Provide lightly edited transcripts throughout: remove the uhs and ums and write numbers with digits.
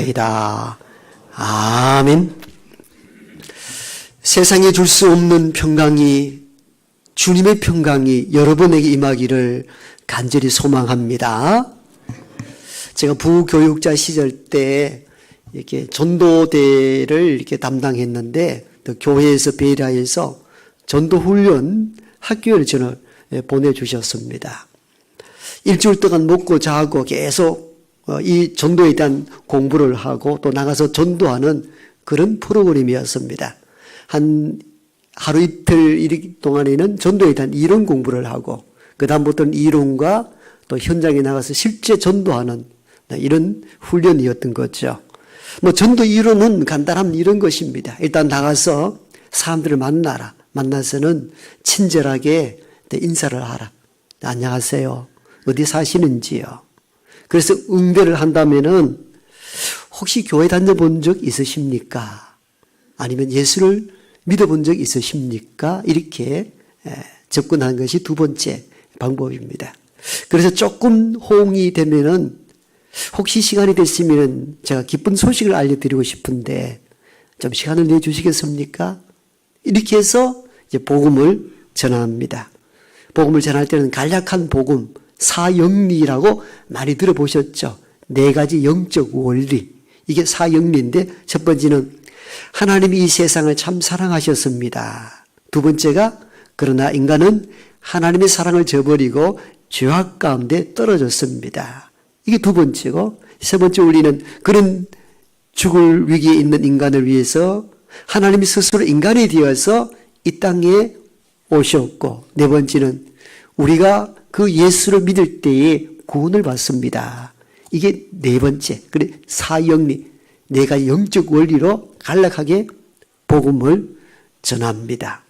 이다. 아멘. 세상에 줄 수 없는 평강이, 주님의 평강이 여러분에게 임하기를 간절히 소망합니다. 제가 부교육자 시절 때 이렇게 전도대를 이렇게 담당했는데, 또 교회에서 배려해서 전도훈련 학교를 저는 보내주셨습니다. 일주일 동안 먹고 자고 계속 이 전도에 대한 공부를 하고 또 나가서 전도하는 그런 프로그램이었습니다. 한 하루 이틀 동안에는 전도에 대한 이론 공부를 하고, 그 다음부터는 이론과 또 현장에 나가서 실제 전도하는 이런 훈련이었던 거죠. 뭐 전도 이론은 간단한 이런 것입니다. 일단 나가서 사람들을 만나라. 만나서는 친절하게 인사를 하라. 안녕하세요. 어디 사시는지요? 그래서 응대를 한다면은 혹시 교회 다녀본 적 있으십니까? 아니면 예수를 믿어본 적 있으십니까? 이렇게 접근하는 것이 두 번째 방법입니다. 그래서 조금 호응이 되면은 혹시 시간이 됐으면 제가 기쁜 소식을 알려드리고 싶은데 좀 시간을 내주시겠습니까? 이렇게 해서 이제 복음을 전합니다. 복음을 전할 때는 간략한 복음, 사영리라고 많이 들어보셨죠? 4가지 영적 원리. 이게 사영리인데, 첫 번째는 하나님이 이 세상을 참 사랑하셨습니다. 두 번째가 그러나 인간은 하나님의 사랑을 저버리고 죄악 가운데 떨어졌습니다. 이게 두 번째고, 세 번째 원리는 그런 죽을 위기에 있는 인간을 위해서 하나님이 스스로 인간이 되어서 이 땅에 오셨고, 네 번째는 우리가 그 예수를 믿을 때에 구원을 받습니다. 이게 네 번째. 그래, 사영리. 4가지 영적 원리로 간략하게 복음을 전합니다.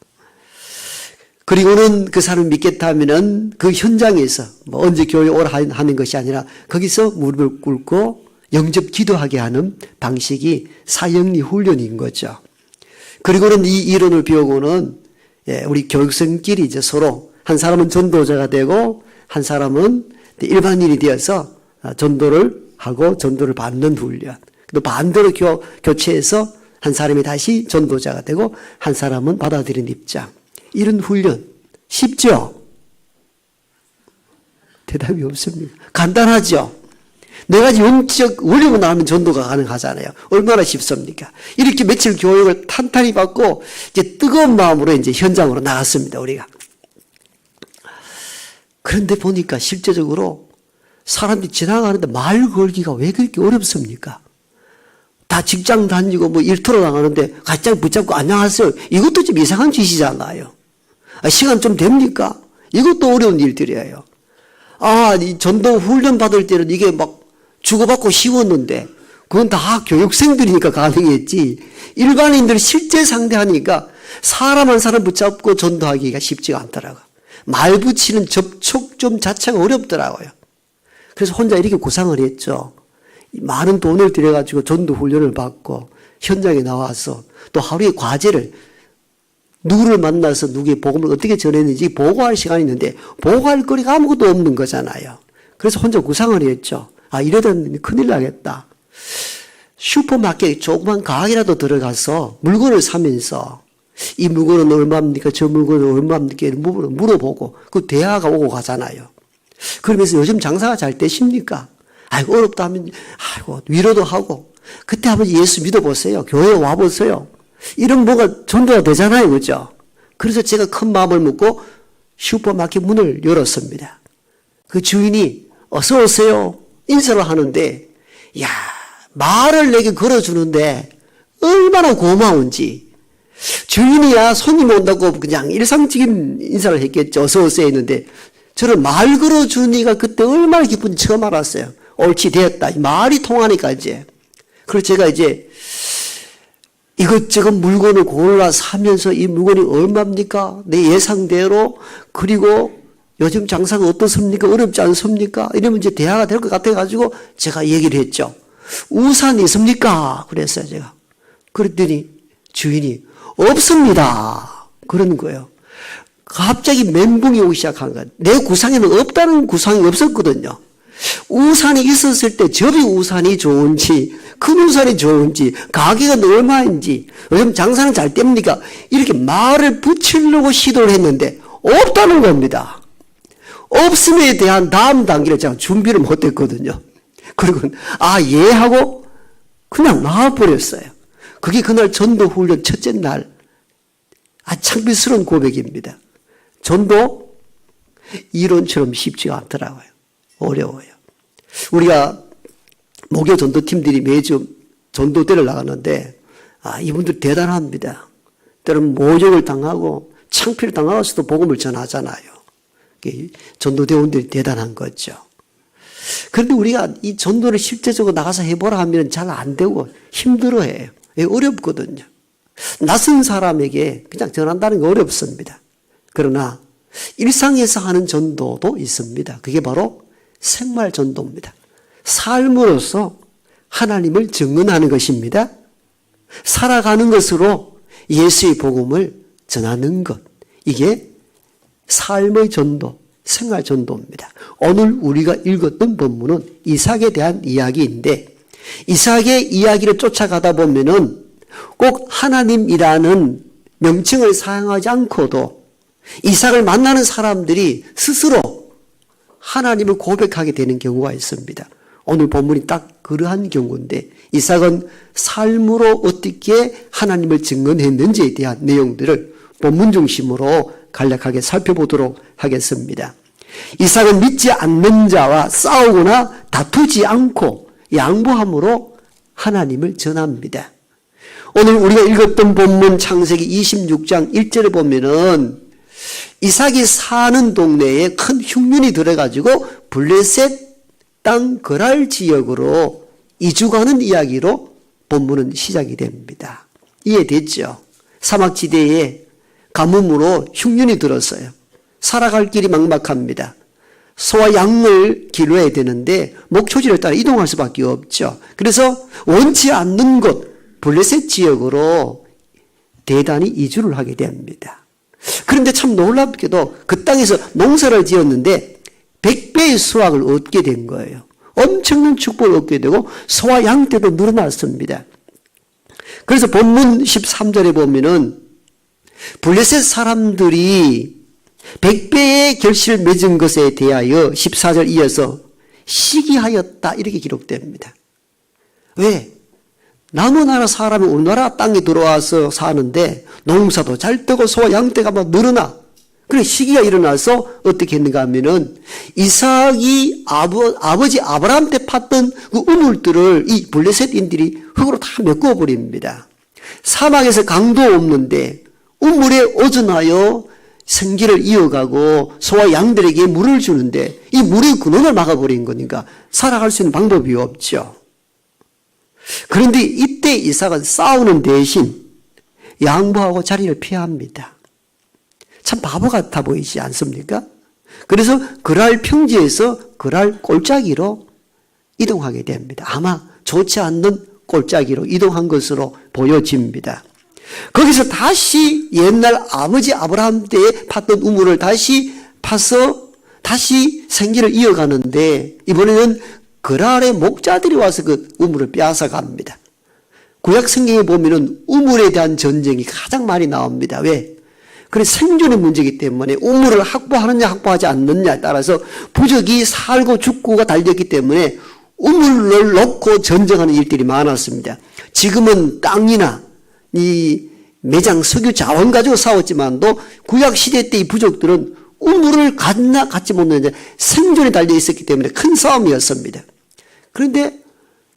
그리고는 그 사람을 믿겠다 하면은 그 현장에서 뭐 언제 교회 오라 하는 것이 아니라 거기서 무릎을 꿇고 영접 기도하게 하는 방식이 사영리 훈련인 거죠. 그리고는 이 이론을 배우고는 우리 교육생끼리 이제 서로 한 사람은 전도자가 되고 한 사람은 일반인이 되어서 전도를 하고 전도를 받는 훈련. 또 반대로 교체해서 한 사람이 다시 전도자가 되고 한 사람은 받아들이는 입장. 이런 훈련 쉽죠? 대답이 없습니다. 간단하죠? 4가지 영적 원리만 나오면 전도가 가능하잖아요. 얼마나 쉽습니까? 이렇게 며칠 교육을 탄탄히 받고 이제 뜨거운 마음으로 이제 현장으로 나갔습니다, 우리가. 그런데 보니까 실제적으로 사람들이 지나가는데 말 걸기가 왜 그렇게 어렵습니까? 다 직장 다니고 뭐 일터로 나가는데 가장 붙잡고 안녕하세요. 이것도 좀 이상한 짓이잖아요. 시간 좀 됩니까? 이것도 어려운 일들이에요. 이 전도 훈련 받을 때는 이게 막 주고받고 쉬웠는데 그건 다 교육생들이니까 가능했지. 일반인들 실제 상대하니까 사람 한 사람 붙잡고 전도하기가 쉽지가 않더라고요. 말 붙이는 접촉 좀 자체가 어렵더라고요. 그래서 혼자 이렇게 구상을 했죠. 많은 돈을 들여가지고 전도 훈련을 받고 현장에 나와서 또 하루에 과제를 누구를 만나서 누구의 복음을 어떻게 전했는지 보고할 시간이 있는데 보고할 거리가 아무것도 없는 거잖아요. 그래서 혼자 구상을 했죠. 이러다 큰일 나겠다. 슈퍼마켓 조그만 가게라도 들어가서 물건을 사면서 이 물건은 얼마입니까? 저 물건은 얼마입니까? 물어보고 그 대화가 오고 가잖아요. 그러면서 요즘 장사가 잘 되십니까? 어렵다 하면 위로도 하고 그때 한번 예수 믿어보세요. 교회에 와보세요. 이런 뭐가 전도가 되잖아요. 그죠? 그래서 제가 큰 마음을 먹고 슈퍼마켓 문을 열었습니다. 그 주인이 어서 오세요. 인사를 하는데 말을 내게 걸어주는데 얼마나 고마운지. 주인이야 손님 온다고 그냥 일상적인 인사를 했겠죠. 어서 오세요 했는데 저는 말 걸어주니까 그때 얼마나 기쁜지 처음 알았어요. 옳지 됐다. 말이 통하니까 이제. 그래서 제가 이제 이것저것 물건을 골라 사면서 이 물건이 얼마입니까? 내 예상대로. 그리고 요즘 장사가 어떻습니까? 어렵지 않습니까? 이러면 이제 대화가 될 것 같아가지고 제가 얘기를 했죠. 우산 있습니까? 그랬어요, 제가. 그랬더니 주인이 없습니다. 그러는 거예요. 갑자기 멘붕이 오기 시작한 거예요. 내 구상에는 없다는 구상이 없었거든요. 우산이 있었을 때 접이 우산이 좋은지 큰 우산이 좋은지 가격은 얼마인지 요즘 장사는 잘 됩니까? 이렇게 말을 붙이려고 시도를 했는데 없다는 겁니다. 없음에 대한 다음 단계를 제가 준비를 못했거든요. 그리고 예 하고 그냥 나와버렸어요. 그게 그날 전도훈련 첫째 날 창피스러운 고백입니다. 전도 이론처럼 쉽지가 않더라고요. 어려워요. 우리가 목요 전도팀들이 매주 전도대를 나가는데 이분들 대단합니다. 때로는 모욕을 당하고 창피를 당하고서도 복음을 전하잖아요. 전도대원들이 대단한 거죠. 그런데 우리가 이 전도를 실제적으로 나가서 해보라 하면 잘 안 되고 힘들어해요. 어렵거든요. 낯선 사람에게 그냥 전한다는 게 어렵습니다. 그러나 일상에서 하는 전도도 있습니다. 그게 바로 생활 전도입니다. 삶으로서 하나님을 증언하는 것입니다. 살아가는 것으로 예수의 복음을 전하는 것. 이게 삶의 전도, 생활 전도입니다. 오늘 우리가 읽었던 본문은 이삭에 대한 이야기인데 이삭의 이야기를 쫓아가다 보면은 꼭 하나님이라는 명칭을 사용하지 않고도 이삭을 만나는 사람들이 스스로 하나님을 고백하게 되는 경우가 있습니다. 오늘 본문이 딱 그러한 경우인데 이삭은 삶으로 어떻게 하나님을 증언했는지에 대한 내용들을 본문 중심으로 간략하게 살펴보도록 하겠습니다. 이삭은 믿지 않는 자와 싸우거나 다투지 않고 양보함으로 하나님을 전합니다. 오늘 우리가 읽었던 본문 창세기 26장 1절에 보면은 이삭이 사는 동네에 큰 흉년이 들어가지고 블레셋 땅 거랄 지역으로 이주가는 이야기로 본문은 시작이 됩니다. 이해됐죠? 사막지대에 가뭄으로 흉년이 들었어요. 살아갈 길이 막막합니다. 소와 양을 기르어야 되는데 목초지를 따라 이동할 수밖에 없죠. 그래서 원치 않는 곳 블레셋 지역으로 대단히 이주를 하게 됩니다. 그런데 참 놀랍게도 그 땅에서 농사를 지었는데 100배의 수확을 얻게 된 거예요. 엄청난 축복을 얻게 되고 소와 양 떼도 늘어났습니다. 그래서 본문 13절에 보면은 블레셋 사람들이 100배의 결실을 맺은 것에 대하여 14절 이어서 시기하였다 이렇게 기록됩니다. 왜? 남의 나라 사람이 우리나라 땅에 들어와서 사는데 농사도 잘 되고 소와 양떼가 막 늘어나. 그래 시기가 일어나서 어떻게 했는가 하면은 이삭이 아버지 아브라함 때 팠던 그 우물들을 이 블레셋인들이 흙으로 다 메꿔버립니다. 사막에서 강도 없는데 우물에 오전하여 생기를 이어가고 소와 양들에게 물을 주는데 이 물의 근원을 막아버린 거니까 살아갈 수 있는 방법이 없죠. 그런데 이때 이삭은 싸우는 대신 양보하고 자리를 피합니다. 참 바보 같아 보이지 않습니까? 그래서 그랄 평지에서 그랄 골짜기로 이동하게 됩니다. 아마 좋지 않는 골짜기로 이동한 것으로 보여집니다. 거기서 다시 옛날 아버지 아브라함 때에 팠던 우물을 다시 파서 다시 생기를 이어가는데 이번에는 그랄의 목자들이 와서 그 우물을 빼앗아 갑니다. 구약 성경에 보면은 우물에 대한 전쟁이 가장 많이 나옵니다. 왜? 그래 생존의 문제이기 때문에 우물을 확보하느냐 확보하지 않느냐에 따라서 부족이 살고 죽고가 달렸기 때문에 우물을 놓고 전쟁하는 일들이 많았습니다. 지금은 땅이나 이 매장 석유 자원 가지고 싸웠지만도 구약 시대 때 이 부족들은 우물을 갖나 갖지 못했는데 생존에 달려 있었기 때문에 큰 싸움이었습니다. 그런데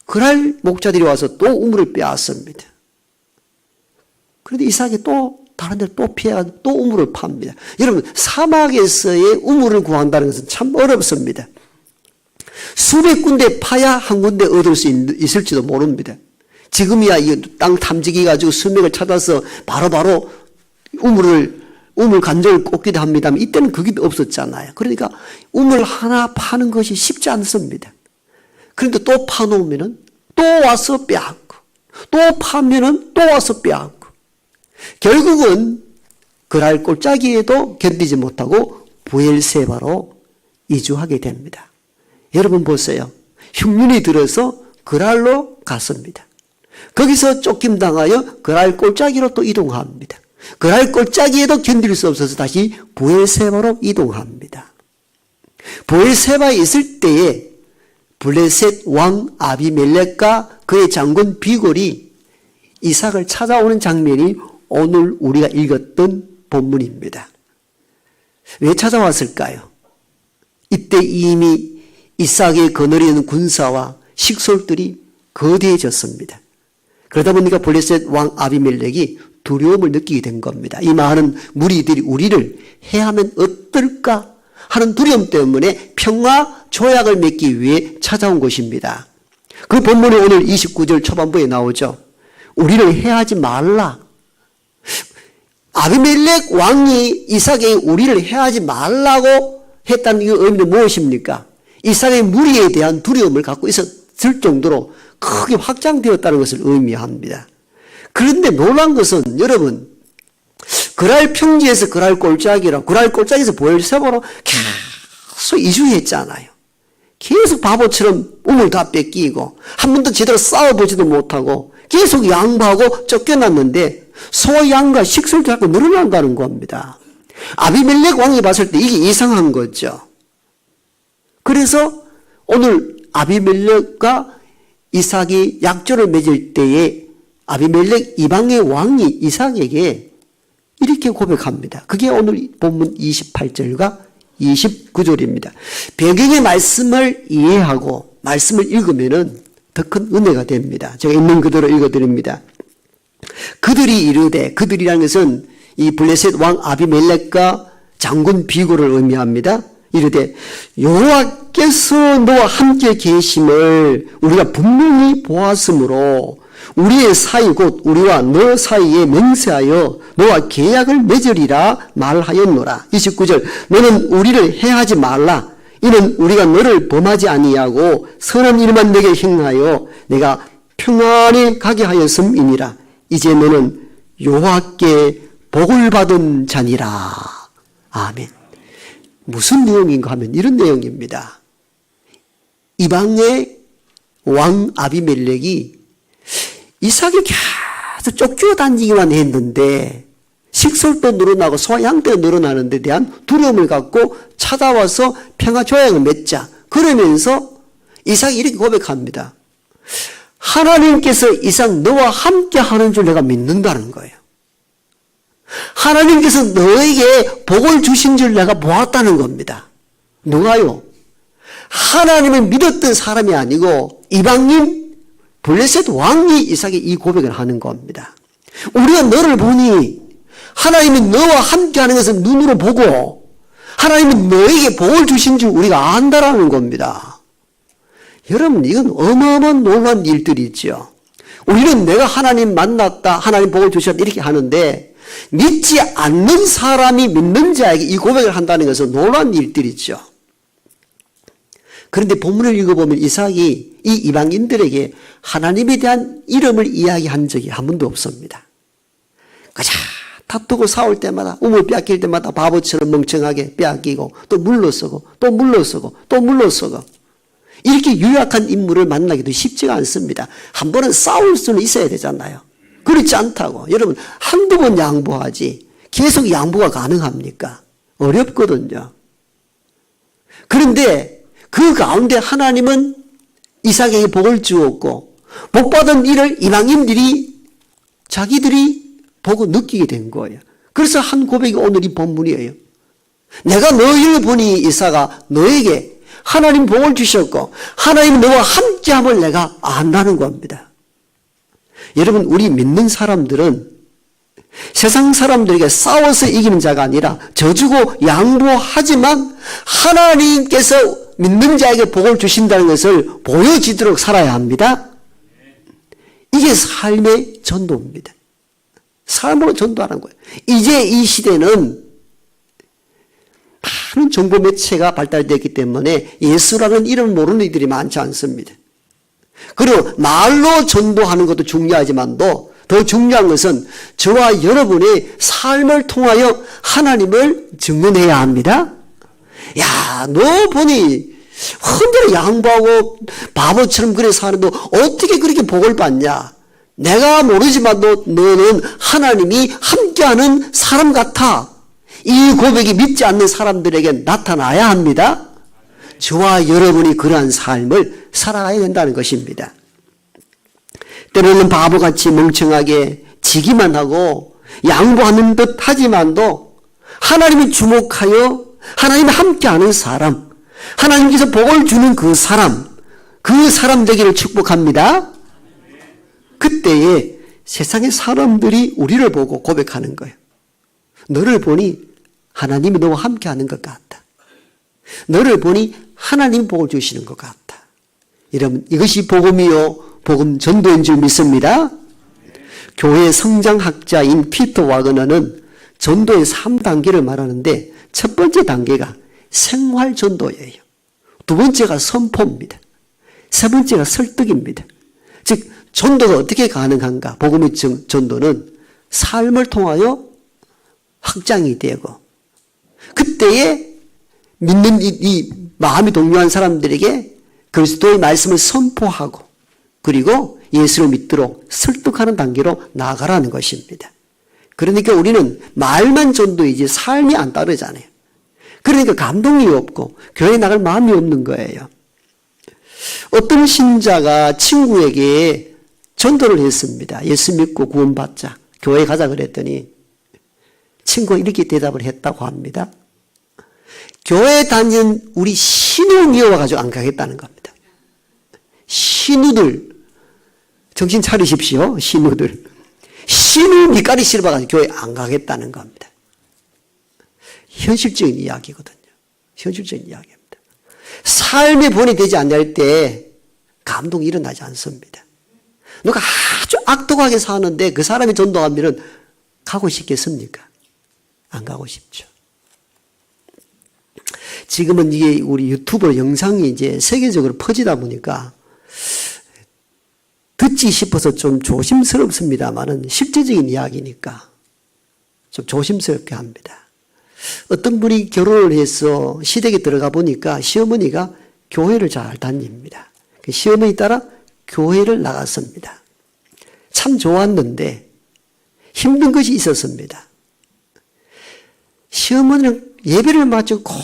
그랄 목자들이 와서 또 우물을 빼앗습니다. 그런데 이삭이 또 다른 데를 또 피해가지고 또 우물을 팝니다. 여러분 사막에서의 우물을 구한다는 것은 참 어렵습니다. 수백 군데 파야 한 군데 얻을 수 있을지도 모릅니다. 지금이야 이 땅 탐지기 가지고 수맥을 찾아서 바로바로 우물 간절을 꽂기도 합니다만 이때는 그게 없었잖아요. 그러니까 우물 하나 파는 것이 쉽지 않습니다. 그런데 또 파놓으면은 또 와서 빼앗고 또 파면은 또 와서 빼앗고 결국은 그랄 골짜기에도 견디지 못하고 부엘세바로 이주하게 됩니다. 여러분 보세요. 흉년이 들어서 그랄로 갔습니다. 거기서 쫓김당하여 그랄 골짜기로 또 이동합니다. 그랄 골짜기에도 견딜 수 없어서 다시 브엘세바로 이동합니다. 브엘세바에 있을 때에 블레셋 왕 아비멜렉과 그의 장군 비골이 이삭을 찾아오는 장면이 오늘 우리가 읽었던 본문입니다. 왜 찾아왔을까요? 이때 이미 이삭의 거느리에 있는 군사와 식솔들이 거대해졌습니다. 그러다 보니까 블레셋 왕 아비멜렉이 두려움을 느끼게 된 겁니다. 이 많은 무리들이 우리를 해하면 어떨까 하는 두려움 때문에 평화 조약을 맺기 위해 찾아온 것입니다. 그 본문이 오늘 29절 초반부에 나오죠. 우리를 해하지 말라. 아비멜렉 왕이 이삭에게 우리를 해하지 말라고 했다는 이 의미는 무엇입니까? 이삭의 무리에 대한 두려움을 갖고 있었을 정도로 크게 확장되었다는 것을 의미합니다. 그런데 놀란 것은 여러분, 그랄 평지에서 그랄 골짜기라, 그랄 골짜기에서 브엘세바로 계속 이주했잖아요. 계속 바보처럼 우물 다 뺏기고 한 번도 제대로 싸워보지도 못하고 계속 양보하고 쫓겨났는데 소와 양과 식솔도 자꾸 늘어난다는 겁니다. 아비멜렉 왕이 봤을 때 이게 이상한 거죠. 그래서 오늘 아비멜렉과 이삭이 약조를 맺을 때에 아비멜렉 이방의 왕이 이삭에게 이렇게 고백합니다. 그게 오늘 본문 28절과 29절입니다. 배경의 말씀을 이해하고 말씀을 읽으면 더 큰 은혜가 됩니다. 제가 있는 그대로 읽어드립니다. 그들이 이르되, 그들이라는 것은 이 블레셋 왕 아비멜렉과 장군 비골을 의미합니다. 이르되 여호와께서 너와 함께 계심을 우리가 분명히 보았으므로 우리의 사이 곧 우리와 너 사이에 맹세하여 너와 계약을 맺으리라 말하였노라. 29절 너는 우리를 해하지 말라. 이는 우리가 너를 범하지 아니하고 선한 일만 내게 행하여 내가 평안히 가게 하였음이니라. 이제 너는 여호와께 복을 받은 자니라. 아멘. 무슨 내용인가 하면 이런 내용입니다. 이방의 왕 아비멜렉이 이삭이 계속 쫓겨다니기만 했는데 식솔도 늘어나고 소와 양떼가 늘어나는 데 대한 두려움을 갖고 찾아와서 평화 조약을 맺자. 그러면서 이삭이 이렇게 고백합니다. 하나님께서 이삭 너와 함께 하는 줄 내가 믿는다는 거예요. 하나님께서 너에게 복을 주신 줄 내가 보았다는 겁니다. 누가요? 하나님을 믿었던 사람이 아니고 이방인 블레셋 왕이 이삭에 이 고백을 하는 겁니다. 우리가 너를 보니 하나님이 너와 함께하는 것을 눈으로 보고 하나님이 너에게 복을 주신 줄 우리가 안다라는 겁니다. 여러분, 이건 어마어마한 놀라운 일들이 있죠. 우리는 내가 하나님 만났다, 하나님 복을 주셨다 이렇게 하는데 믿지 않는 사람이 믿는 자에게 이 고백을 한다는 것은 놀라운 일들이죠. 그런데 본문을 읽어보면 이삭이 이 이방인들에게 하나님에 대한 이름을 이야기한 적이 한 번도 없습니다. 가자 다투고 싸울 때마다 우물 빼앗길 때마다 바보처럼 멍청하게 빼앗기고 또 물러서고 또 물러서고 또 물러서고 이렇게 유약한 인물을 만나기도 쉽지가 않습니다. 한 번은 싸울 수는 있어야 되잖아요. 그렇지 않다고. 여러분 한두 번 양보하지 계속 양보가 가능합니까? 어렵거든요. 그런데 그 가운데 하나님은 이삭에게 복을 주었고 복 받은 이를 이방인들이 자기들이 보고 느끼게 된 거예요. 그래서 한 고백이 오늘 이 본문이에요. 내가 너희를 보니 이삭아 너에게 하나님 복을 주셨고 하나님 너와 함께함을 내가 안다는 겁니다. 여러분 우리 믿는 사람들은 세상 사람들에게 싸워서 이기는 자가 아니라 져주고 양보하지만 하나님께서 믿는 자에게 복을 주신다는 것을 보여지도록 살아야 합니다. 이게 삶의 전도입니다. 삶으로 전도하는 거예요. 이제 이 시대는 많은 정보 매체가 발달되었기 때문에 예수라는 이름을 모르는 이들이 많지 않습니다. 그리고 말로 전도하는 것도 중요하지만도 더 중요한 것은 저와 여러분의 삶을 통하여 하나님을 증언해야 합니다. 야, 너 보니 헌대로 양보하고 바보처럼 그래 사는데 어떻게 그렇게 복을 받냐? 내가 모르지만도 너는 하나님이 함께하는 사람 같아. 이 고백이 믿지 않는 사람들에게 나타나야 합니다. 저와 여러분이 그러한 삶을 살아가야 된다는 것입니다. 때로는 바보같이 멍청하게 지기만 하고 양보하는 듯 하지만도 하나님이 주목하여 하나님이 함께하는 사람, 하나님께서 복을 주는 그 사람 되기를 축복합니다. 그때에 세상의 사람들이 우리를 보고 고백하는 거예요. 너를 보니 하나님이 너와 함께하는 것 같다. 너를 보니 하나님 복을 주시는 것 같다. 여러분, 이것이 복음이요 복음 전도인 줄 믿습니다. 교회 성장학자인 피터 와그너는 전도의 3단계를 말하는데 첫 번째 단계가 생활 전도예요. 두 번째가 선포입니다. 세 번째가 설득입니다. 즉 전도가 어떻게 가능한가? 복음의 전도는 삶을 통하여 확장이 되고 그때에 믿는 이 마음이 동요한 사람들에게 그리스도의 말씀을 선포하고 그리고 예수를 믿도록 설득하는 단계로 나아가라는 것입니다. 그러니까 우리는 말만 전도이지 삶이 안 따르잖아요. 그러니까 감동이 없고 교회에 나갈 마음이 없는 거예요. 어떤 신자가 친구에게 전도를 했습니다. 예수 믿고 구원받자. 교회 가자 그랬더니 친구가 이렇게 대답을 했다고 합니다. 교회 다니는 우리 신우 미워가지고 안 가겠다는 겁니다. 신우들 정신 차리십시오. 신우들. 신우 밑가리 씹어가지고 교회 안 가겠다는 겁니다. 현실적인 이야기거든요. 현실적인 이야기입니다. 삶의 본이 되지 않을 때 감동이 일어나지 않습니다. 누가 아주 악독하게 사는데 그 사람이 전도하면 가고 싶겠습니까? 안 가고 싶죠. 지금은 이게 우리 유튜브 영상이 이제 세계적으로 퍼지다 보니까 듣지 싶어서 좀 조심스럽습니다만은 실제적인 이야기니까 좀 조심스럽게 합니다. 어떤 분이 결혼을 해서 시댁에 들어가 보니까 시어머니가 교회를 잘 다닙니다. 시어머니 따라 교회를 나갔습니다. 참 좋았는데 힘든 것이 있었습니다. 시어머니는 예배를 마치고 꼭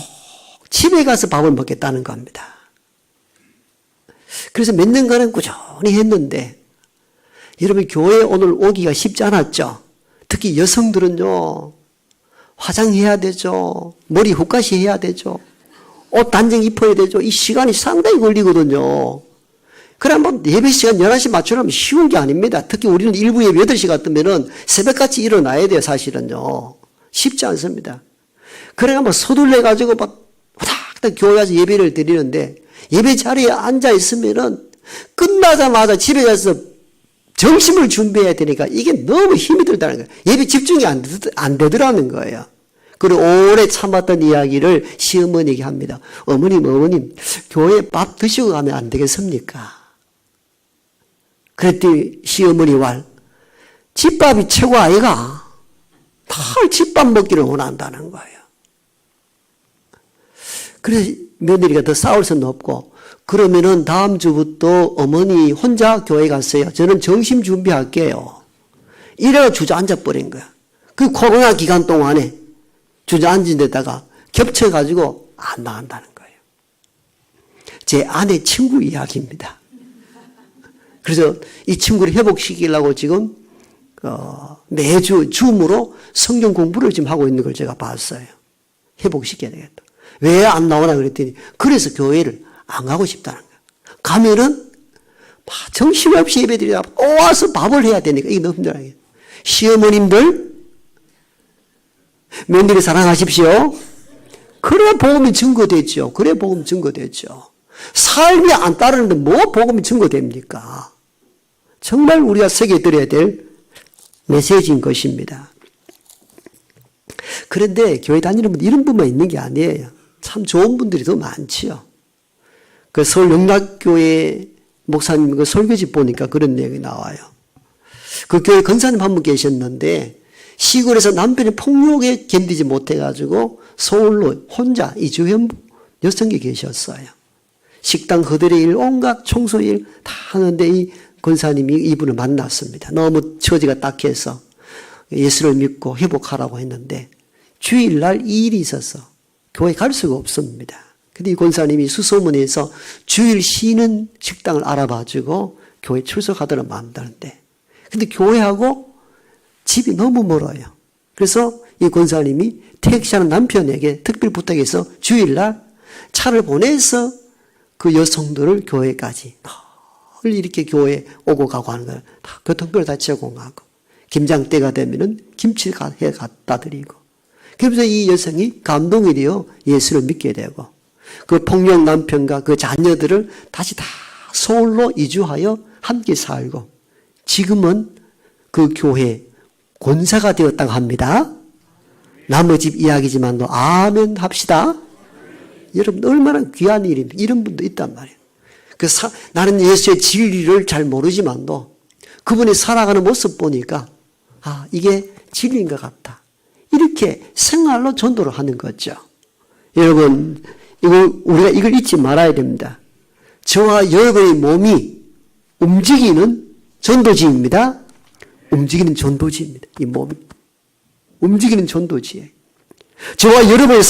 집에 가서 밥을 먹겠다는 겁니다. 그래서 몇 년간은 꾸준히 했는데 여러분 교회에 오늘 오기가 쉽지 않았죠. 특히 여성들은요. 화장해야 되죠. 머리 훅가시 해야 되죠. 옷 단정 입어야 되죠. 이 시간이 상당히 걸리거든요. 그래 뭐 예배 시간 11시 맞추려면 쉬운 게 아닙니다. 특히 우리는 일부 예배 8시 같으면은 새벽같이 일어나야 돼요. 사실은요. 쉽지 않습니다. 그래가 뭐 서둘러 가지고 막 후닥닥 교회 가서 예배를 드리는데 예배 자리에 앉아 있으면은 끝나자마자 집에 가서 점심을 준비해야 되니까 이게 너무 힘이 들다는 거예요. 예배 집중이 안 되더라는 거예요. 그리고 오래 참았던 이야기를 시어머니에게 합니다. 어머님, 교회 밥 드시고 가면 안 되겠습니까? 그랬더니 시어머니 말, 집밥이 최고 아이가? 다 집밥 먹기를 원한다는 거예요. 그래서 며느리가 더 싸울 수는 없고, 그러면은 다음 주부터 어머니 혼자 교회 갔어요. 저는 점심 준비할게요. 이래가 주저앉아 버린 거야. 그 코로나 기간 동안에 주저앉은 데다가 겹쳐가지고 안 나간다는 거예요. 제 아내 친구 이야기입니다. 그래서 이 친구를 회복시키려고 지금 매주 줌으로 성경 공부를 지금 하고 있는 걸 제가 봤어요. 회복시켜야 되겠다. 왜 안 나오나 그랬더니 그래서 교회를 안 가고 싶다는 거야. 가면은 정신없이 예배드리다 또 와서 밥을 해야 되니까 이게 너무 힘들어요. 시어머님들 며느리 사랑하십시오. 그래야 복음이 증거되죠. 그래야 복음 증거되죠. 삶이 안 따르는데 뭐 복음이 증거됩니까? 정말 우리가 새겨드려야 될 메시지인 것입니다. 그런데 교회 다니는 분들 이런 분만 있는 게 아니에요. 참 좋은 분들이 더 많지요. 그 서울 영락교회 목사님 그 설교집 보니까 그런 내용이 나와요. 그 교회 권사님 한 분 계셨는데 시골에서 남편이 폭력에 견디지 못해가지고 서울로 혼자 이주현 여성이 계셨어요. 식당 거들의 일, 온갖 청소 일 다 하는데 이 권사님이 이분을 만났습니다. 너무 처지가 딱해서 예수를 믿고 회복하라고 했는데 주일날 이 일이 있어서 교회 갈 수가 없습니다. 근데 이 권사님이 수소문해서 주일 쉬는 식당을 알아봐주고 교회 출석하도록 만드는데, 근데 교회하고 집이 너무 멀어요. 그래서 이 권사님이 택시하는 남편에게 특별 부탁해서 주일날 차를 보내서 그 여성들을 교회까지 늘 이렇게 교회 오고 가고 하는 걸 다 교통비를 다 제공하고, 김장 때가 되면은 김치 해 갖다 드리고, 그래서 이 여성이 감동이 되어 예수를 믿게 되고, 그 폭력 남편과 그 자녀들을 다시 다 서울로 이주하여 함께 살고, 지금은 그 교회 권사가 되었다고 합니다. 남의 집 이야기지만도 아멘 합시다. 여러분 얼마나 귀한 일입니까? 이런 분도 있단 말이에요. 나는 예수의 진리를 잘 모르지만도 그분이 살아가는 모습 보니까 이게 진리인 것 같다. 이렇게 생활로 전도를 하는 거죠. 여러분, 우리가 이걸 잊지 말아야 됩니다. 저와 여러분의 몸이 움직이는 전도지입니다. 움직이는 전도지입니다. 이 몸이 움직이는 전도지예요. 저와 여러분의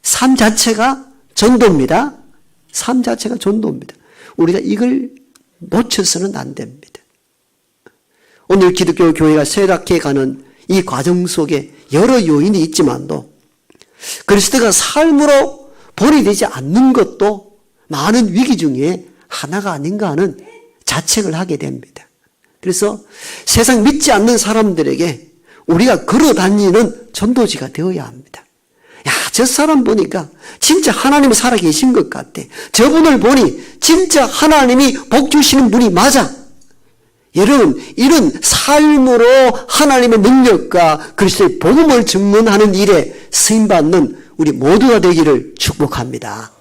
삶 자체가 전도입니다. 삶 자체가 전도입니다. 우리가 이걸 놓쳐서는 안 됩니다. 오늘 기독교 교회가 쇠락해 가는 이 과정 속에 여러 요인이 있지만도 그리스도가 삶으로 본이 되지 않는 것도 많은 위기 중에 하나가 아닌가 하는 자책을 하게 됩니다. 그래서 세상 믿지 않는 사람들에게 우리가 걸어다니는 전도지가 되어야 합니다. 저 사람 보니까 진짜 하나님이 살아계신 것 같아. 저분을 보니 진짜 하나님이 복 주시는 분이 맞아. 여러분, 이런 삶으로 하나님의 능력과 그리스도의 복음을 증언하는 일에 쓰임받는 우리 모두가 되기를 축복합니다.